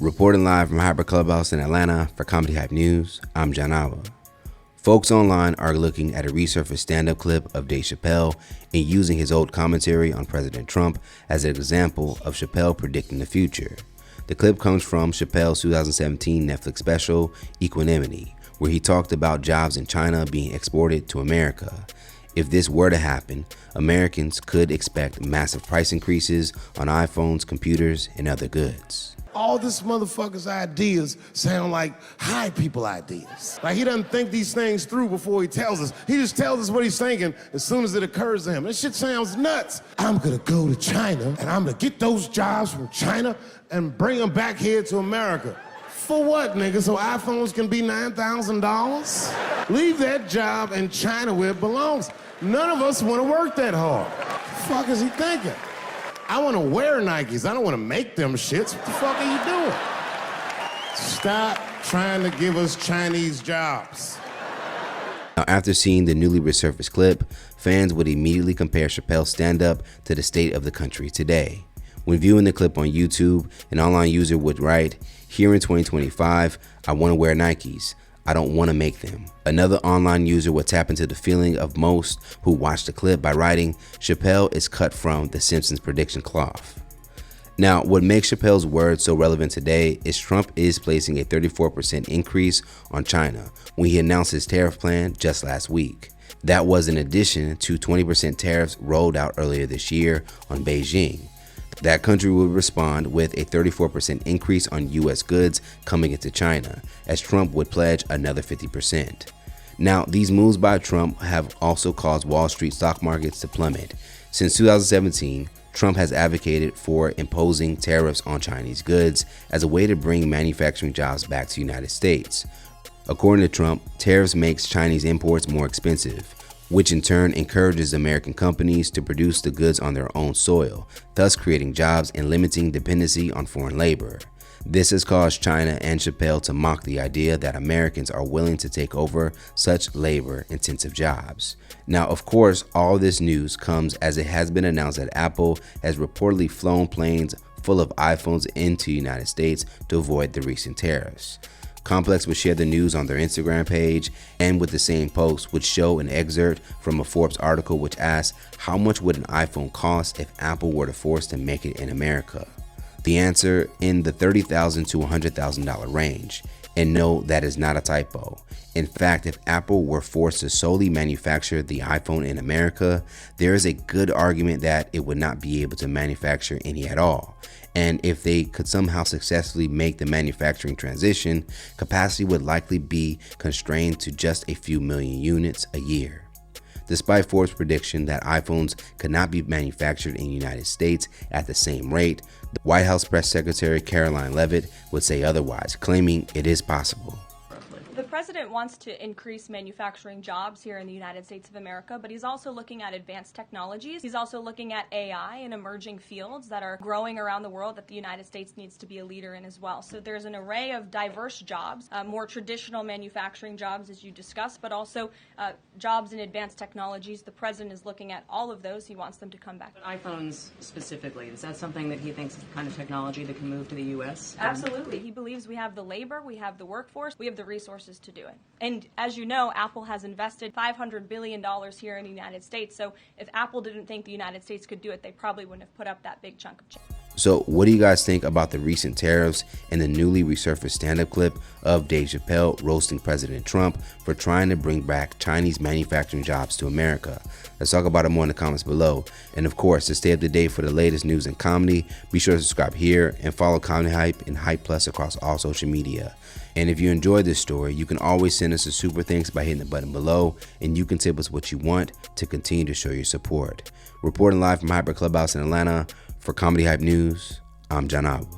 Reporting live from Hyper Clubhouse in Atlanta for Comedy Hype News, I'm John Alva. Folks online are looking at a resurfaced stand-up clip of Dave Chappelle and using his old commentary on President Trump as an example of Chappelle predicting the future. The clip comes from Chappelle's 2017 Netflix special, Equanimity, where he talked about jobs in China being exported to America. If this were to happen, Americans could expect massive price increases on iPhones, computers, and other goods. All this motherfucker's ideas sound like high people ideas. Like he doesn't think these things through before he tells us. He just tells us what he's thinking as soon as it occurs to him. This shit sounds nuts. I'm gonna go to China and I'm gonna get those jobs from China and bring them back here to America. For what, nigga? So iPhones can be $9,000? Leave that job in China where it belongs. None of us wanna work that hard. What the fuck is he thinking? I want to wear Nikes. I don't want to make them shits. What the fuck are you doing? Stop trying to give us Chinese jobs. Now, after seeing the newly resurfaced clip, fans would immediately compare Chappelle's stand-up to the state of the country today. When viewing the clip on YouTube, an online user would write, "Here in 2025, I want to wear Nikes. I don't want to make them." Another online user would tap into the feeling of most who watched the clip by writing, "Chappelle is cut from the Simpsons prediction cloth." Now, what makes Chappelle's words so relevant today is Trump is placing a 34% increase on China when he announced his tariff plan just last week. That was in addition to 20% tariffs rolled out earlier this year on Beijing. That country would respond with a 34% increase on US goods coming into China, as Trump would pledge another 50%. Now, these moves by Trump have also caused Wall Street stock markets to plummet. Since 2017, Trump has advocated for imposing tariffs on Chinese goods as a way to bring manufacturing jobs back to the United States. According to Trump, tariffs makes Chinese imports more expensive, which in turn encourages American companies to produce the goods on their own soil, thus creating jobs and limiting dependency on foreign labor. This has caused China and Chappelle to mock the idea that Americans are willing to take over such labor-intensive jobs. Now, of course, all this news comes as it has been announced that Apple has reportedly flown planes full of iPhones into the United States to avoid the recent tariffs. Complex would share the news on their Instagram page, and with the same post would show an excerpt from a Forbes article which asks, how much would an iPhone cost if Apple were to force to make it in America? The answer, in the $30,000 to $100,000 range. And no, that is not a typo. In fact, if Apple were forced to solely manufacture the iPhone in America, there is a good argument that it would not be able to manufacture any at all. And if they could somehow successfully make the manufacturing transition, capacity would likely be constrained to just a few million units a year. Despite Forbes' prediction that iPhones could not be manufactured in the United States at the same rate, the White House Press Secretary Caroline Leavitt would say otherwise, claiming it is possible. The president wants to increase manufacturing jobs here in the United States of America, but he's also looking at advanced technologies. He's also looking at AI and emerging fields that are growing around the world that the United States needs to be a leader in as well. So there's an array of diverse jobs, more traditional manufacturing jobs as you discussed, but also jobs in advanced technologies. The president is looking at all of those. He wants them to come back. But iPhones specifically, is that something that he thinks is the kind of technology that can move to the U.S.? Absolutely. He believes we have the labor, we have the workforce, we have the resources to do it. And as you know, Apple has invested $500 billion here in the United States. So if Apple didn't think the United States could do it, they probably wouldn't have put up that big chunk of change. So what do you guys think about the recent tariffs and the newly resurfaced stand-up clip of Dave Chappelle roasting President Trump for trying to bring back Chinese manufacturing jobs to America? Let's talk about it more in the comments below. And of course, to stay up to date for the latest news and comedy, be sure to subscribe here and follow Comedy Hype and Hype Plus across all social media. And if you enjoyed this story, you can always send us a super thanks by hitting the button below, and you can tip us what you want to continue to show your support. Reporting live from Hyper Clubhouse in Atlanta for Comedy Hype News, I'm John Alva.